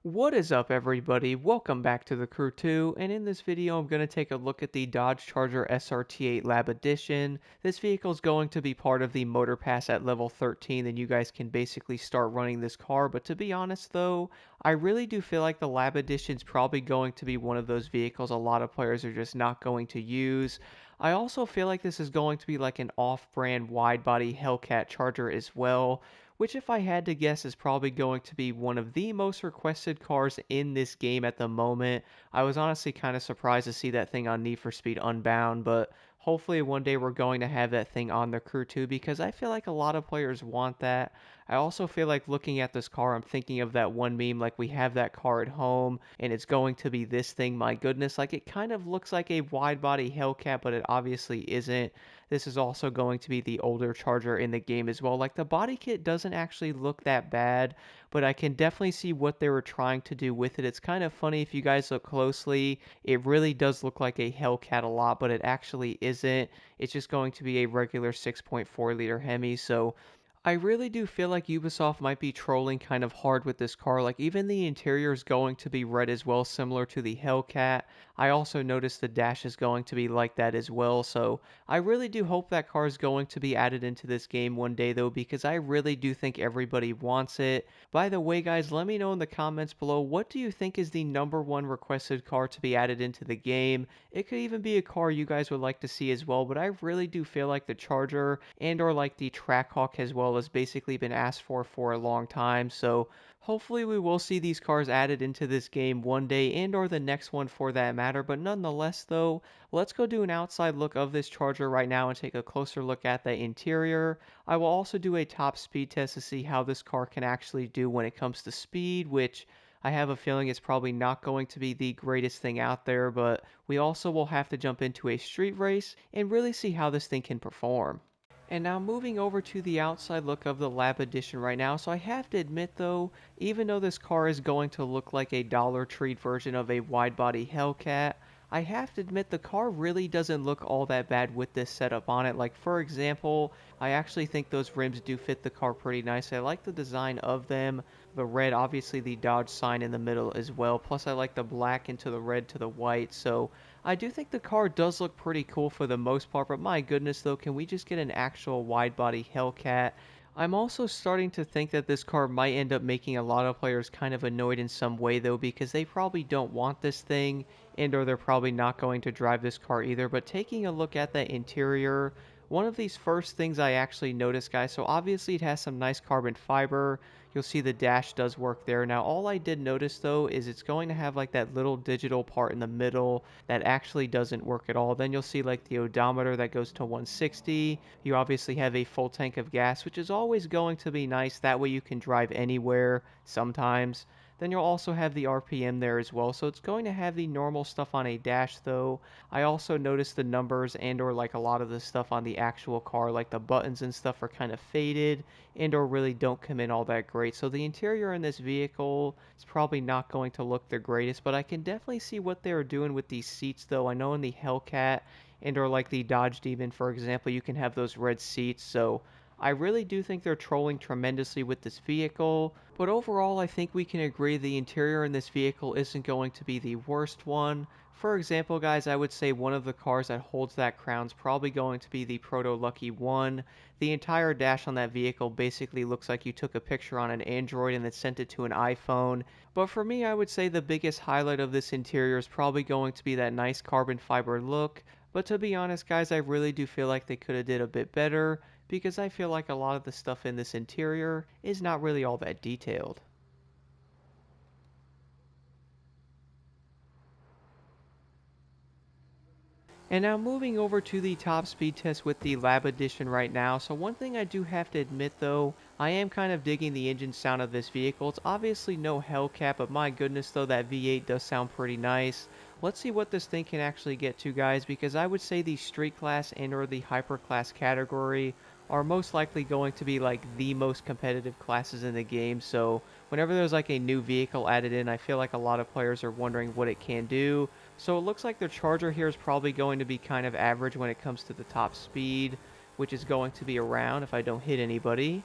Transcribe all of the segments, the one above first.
What is up, everybody? Welcome back to the Crew 2, and in this video I'm going to take a look at the Dodge Charger SRT-8 Lab Edition. This vehicle is going to be part of the Motor Pass at level 13, and you guys can basically start running this car, but to be honest though, I really do feel like the Lab Edition is probably going to be one of those vehicles a lot of players are just not going to use. I also feel like this is going to be like an off-brand wide-body Hellcat Charger as well, which if I had to guess is probably going to be one of the most requested cars in this game at the moment. I was honestly kind of surprised to see that thing on Need for Speed Unbound, but hopefully one day we're going to have that thing on the Crew too, because I feel like a lot of players want that. I also feel like looking at this car, I'm thinking of that one meme, like we have that car at home and it's going to be this thing. My goodness, like it kind of looks like a wide body Hellcat, but it obviously isn't. This is also going to be the older Charger in the game as well. Like the body kit doesn't actually look that bad, but I can definitely see what they were trying to do with it. It's kind of funny if you guys look closely. It really does look like a Hellcat a lot, but it actually isn't. It's just going to be a regular 6.4 liter Hemi. So I really do feel like Ubisoft might be trolling kind of hard with this car. Like even the interior is going to be red as well, similar to the Hellcat. I also noticed the dash is going to be like that as well. So I really do hope that car is going to be added into this game one day though, because I really do think everybody wants it. By the way, guys, let me know in the comments below, what do you think is the #1 requested car to be added into the game? It could even be a car you guys would like to see as well, but I really do feel like the Charger and or like the Trackhawk as well has basically been asked for a long time. So hopefully we will see these cars added into this game one day and or the next one for that matter. But nonetheless though, let's go do an outside look of this Charger right now and take a closer look at the interior. I will also do a top speed test to see how this car can actually do when it comes to speed, which I have a feeling it's probably not going to be the greatest thing out there, but we also will have to jump into a street race and really see how this thing can perform. And now moving over to the outside look of the Lab Edition right now. So I have to admit though, even though this car is going to look like a Dollar Tree version of a wide body Hellcat, I have to admit the car really doesn't look all that bad with this setup on it. Like for example, I actually think those rims do fit the car pretty nice. I like the design of them. The red, obviously the Dodge sign in the middle as well. Plus I like the black into the red to the white. So I do think the car does look pretty cool for the most part, but my goodness though, can we just get an actual wide body Hellcat? I'm also starting to think that this car might end up making a lot of players kind of annoyed in some way though, because they probably don't want this thing and or they're probably not going to drive this car either. But taking a look at the interior, one of these first things I actually noticed, guys, so obviously it has some nice carbon fiber. You'll see the dash does work there. Now all I did notice though is it's going to have like that little digital part in the middle that actually doesn't work at all. Then you'll see like the odometer that goes to 160. You obviously have a full tank of gas, which is always going to be nice. That way you can drive anywhere sometimes. Then you'll also have the RPM there as well. So it's going to have the normal stuff on a dash though. I also noticed the numbers and or like a lot of the stuff on the actual car, like the buttons and stuff are kind of faded and or really don't come in all that great. So the interior in this vehicle is probably not going to look the greatest, but I can definitely see what they are doing with these seats though. I know in the Hellcat and or like the Dodge Demon, for example, you can have those red seats. So I really do think they're trolling tremendously with this vehicle, but overall I think we can agree the interior in this vehicle isn't going to be the worst one. For example, guys, I would say one of the cars that holds that crown is probably going to be the Proto Lucky 1. The entire dash on that vehicle basically looks like you took a picture on an Android and then sent it to an iPhone. But for me, I would say the biggest highlight of this interior is probably going to be that nice carbon fiber look. But to be honest, guys, I really do feel like they could have did a bit better, because I feel like a lot of the stuff in this interior is not really all that detailed. And now moving over to the top speed test with the Lab Edition right now. So one thing I do have to admit though, I am kind of digging the engine sound of this vehicle. It's obviously no Hellcat, but my goodness though, that V8 does sound pretty nice. Let's see what this thing can actually get to, guys, because I would say the street class and or the hyper class category are most likely going to be like the most competitive classes in the game. So whenever there's like a new vehicle added in, I feel like a lot of players are wondering what it can do. So it looks like the Charger here is probably going to be kind of average when it comes to the top speed, which is going to be around, if I don't hit anybody,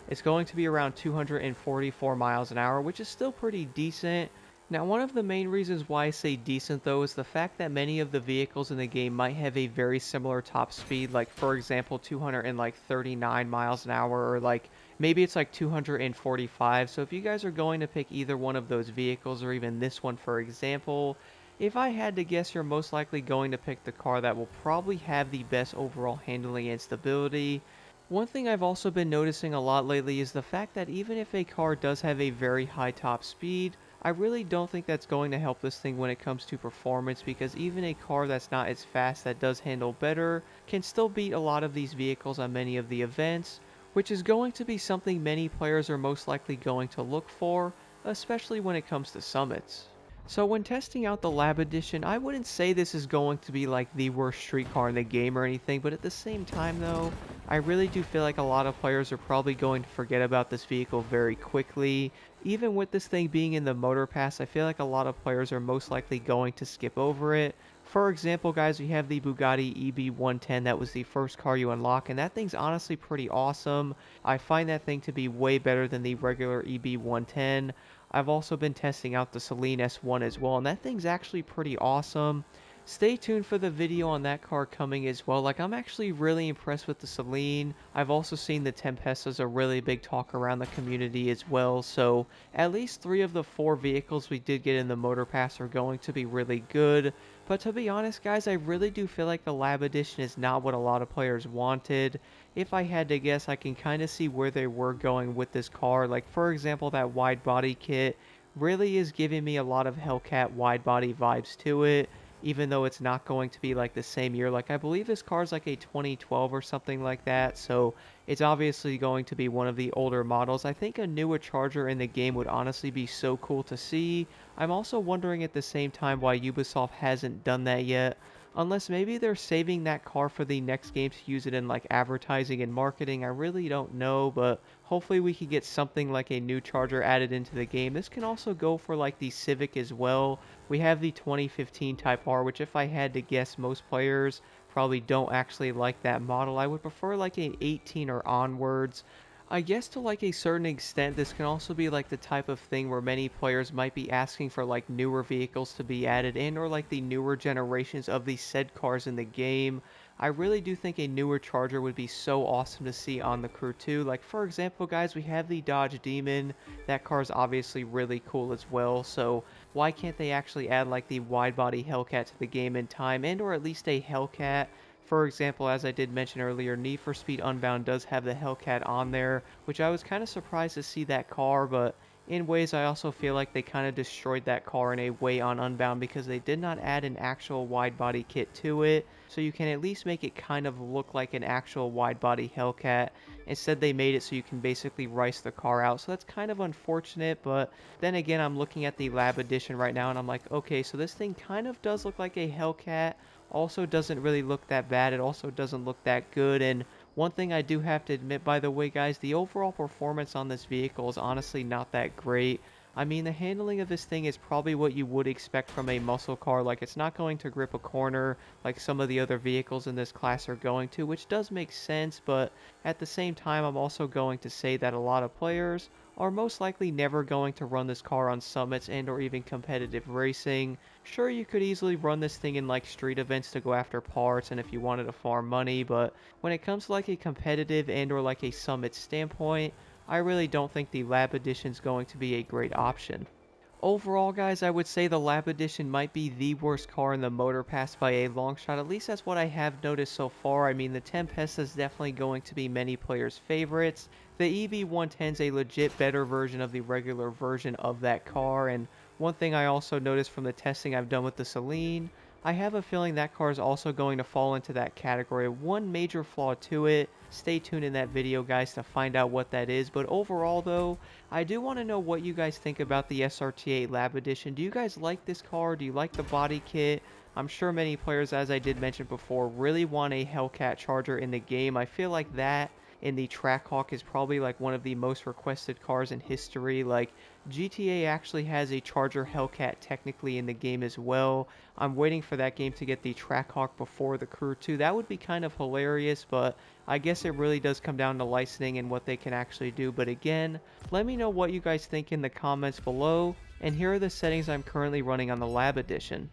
It's going to be around 244 miles an hour, which is still pretty decent. Now, one of the main reasons why I say decent though is the fact that many of the vehicles in the game might have a very similar top speed, like for example 239 miles an hour, or like maybe it's like 245. So if you guys are going to pick either one of those vehicles, or even this one for example, if I had to guess, you're most likely going to pick the car that will probably have the best overall handling and stability. One thing I've also been noticing a lot lately is the fact that even if a car does have a very high top speed, I really don't think that's going to help this thing when it comes to performance, because even a car that's not as fast that does handle better can still beat a lot of these vehicles on many of the events, which is going to be something many players are most likely going to look for, especially when it comes to summits. So when testing out the Lab Edition, I wouldn't say this is going to be like the worst street car in the game or anything, but at the same time though, I really do feel like a lot of players are probably going to forget about this vehicle very quickly. Even with this thing being in the Motor Pass, I feel like a lot of players are most likely going to skip over it. For example, guys, we have the Bugatti EB110. That was the first car you unlock, and that thing's honestly pretty awesome. I find that thing to be way better than the regular EB110. I've also been testing out the Celine S1 as well, and that thing's actually pretty awesome. Stay tuned for the video on that car coming as well. Like, I'm actually really impressed with the Celine. I've also seen the Tempesta's a really big talk around the community as well. So at least 3 of the 4 vehicles we did get in the Motor Pass are going to be really good. But to be honest, guys, I really do feel like the Lab Edition is not what a lot of players wanted. If I had to guess, I can kind of see where they were going with this car. Like, for example, that wide body kit really is giving me a lot of Hellcat wide body vibes to it, even though it's not going to be like the same year. Like, I believe this car is like a 2012 or something like that, so it's obviously going to be one of the older models. I think a newer Charger in the game would honestly be so cool to see. I'm also wondering at the same time why Ubisoft hasn't done that yet. Unless maybe they're saving that car for the next game to use it in like advertising and marketing. I really don't know, but hopefully we can get something like a new Charger added into the game. This can also go for like the Civic as well. We have the 2015 Type R, which if I had to guess, most players probably don't actually like that model. I would prefer like an 18 or onwards. I guess to like a certain extent, this can also be like the type of thing where many players might be asking for like newer vehicles to be added in, or like the newer generations of these said cars in the game. I really do think a newer Charger would be so awesome to see on the Crew 2. Like, for example, guys, we have the Dodge Demon. That car is obviously really cool as well, so why can't they actually add like the wide body Hellcat to the game in time, and or at least a Hellcat? For example, as I did mention earlier, Need for Speed Unbound does have the Hellcat on there, which I was kind of surprised to see that car, but in ways I also feel like they kind of destroyed that car in a way on Unbound, because they did not add an actual wide body kit to it, so you can at least make it kind of look like an actual wide body Hellcat. Instead, they made it so you can basically rice the car out, so that's kind of unfortunate. But then again, I'm looking at the Lab Edition right now and I'm like, okay, so this thing kind of does look like a Hellcat, also doesn't really look that bad, it also doesn't look that good. And one thing I do have to admit, by the way, guys, the overall performance on this vehicle is honestly not that great. I mean, the handling of this thing is probably what you would expect from a muscle car. Like, it's not going to grip a corner like some of the other vehicles in this class are going to, which does make sense, but at the same time, I'm also going to say that a lot of players are most likely never going to run this car on summits and or even competitive racing. Sure, you could easily run this thing in like street events to go after parts and if you wanted to farm money, but when it comes to like a competitive and or like a summit standpoint, I really don't think the Lab Edition is going to be a great option. Overall, guys, I would say the Lab Edition might be the worst car in the Motor Pass by a long shot. At least that's what I have noticed so far. I mean, the Tempesta is definitely going to be many players' favorites. The EV110 is a legit better version of the regular version of that car. And one thing I also noticed from the testing I've done with the Celine, I have a feeling that car is also going to fall into that category. One major flaw to it. Stay tuned in that video, guys, to find out what that is. But overall, though, I do want to know what you guys think about the SRT-8 Lab Edition. Do you guys like this car? Do you like the body kit? I'm sure many players, as I did mention before, really want a Hellcat Charger in the game. I feel like that and the Trackhawk is probably like one of the most requested cars in history. Like, GTA actually has a Charger Hellcat technically in the game as well. I'm waiting for that game to get the Trackhawk before the Crew 2. That would be kind of hilarious, but I guess it really does come down to licensing and what they can actually do. But again, let me know what you guys think in the comments below, and here are the settings I'm currently running on the Lab Edition.